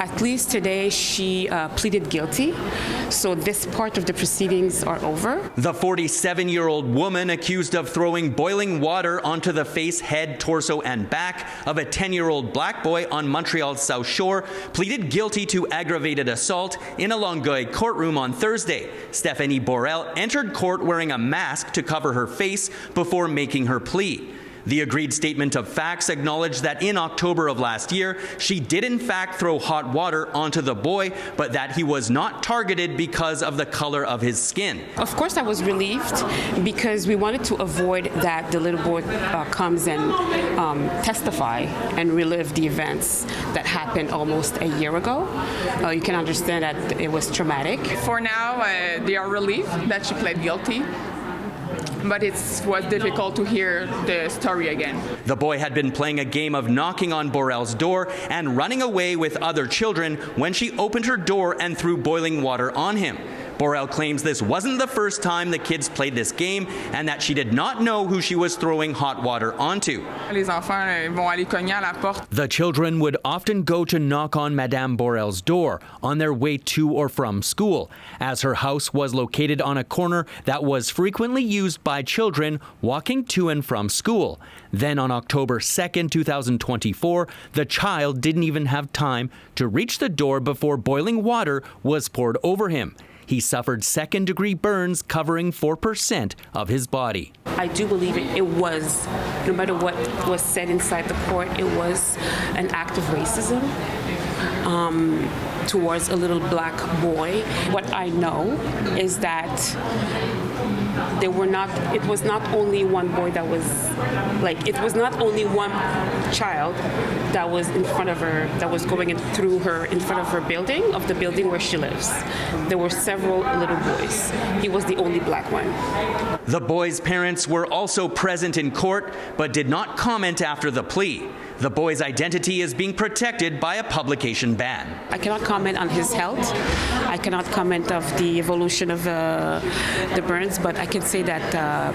At least today she pleaded guilty, so this part of the proceedings are over. The 47-year-old woman accused of throwing boiling water onto the face, head, torso, and back of a 10-year-old black boy on Montreal's South Shore pleaded guilty to aggravated assault in a Longueuil courtroom on Thursday. Stéphanie Borel entered court wearing a mask to cover her face before making her plea. The agreed statement of facts acknowledged that in October of last year, she did in fact throw hot water onto the boy, but that he was not targeted because of the color of his skin. Of course, I was relieved because we wanted to avoid that the little boy comes and testify and relive the events that happened almost a year ago. You can understand that it was traumatic. For now, they are relieved that she pled guilty. But it was difficult to hear the story again. The boy had been playing a game of knocking on Borel's door and running away with other children when she opened her door and threw boiling water on him. Borel claims this wasn't the first time the kids played this game and that she did not know who she was throwing hot water onto. Les enfants vont aller cogner à la porte. The children would often go to knock on Madame Borel's door on their way to or from school, as her house was located on a corner that was frequently used by children walking to and from school. Then on October 2nd, 2024, the child didn't even have time to reach the door before boiling water was poured over him. He suffered second-degree burns covering 4% of his body. I do believe it was, no matter what was said inside the court, it was an act of racism towards a little black boy. What I know is that it was not only one boy that was, it was not only one child that was in front of her, that was going in front of her building, of the building where she lives. There were several little boys. He was the only black one. The boy's parents were also present in court, but did not comment after the plea. The boy's identity is being protected by a publication ban. I cannot comment on his health. I cannot comment of the evolution of the burns, but I can say that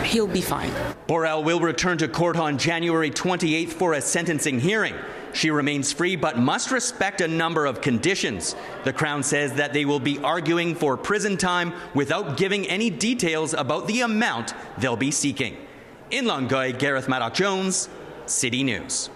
he'll be fine. Borel will return to court on January 28th for a sentencing hearing. She remains free but must respect a number of conditions. The Crown says that they will be arguing for prison time without giving any details about the amount they'll be seeking. In Longueuil, Gareth Madoc-Jones, City News.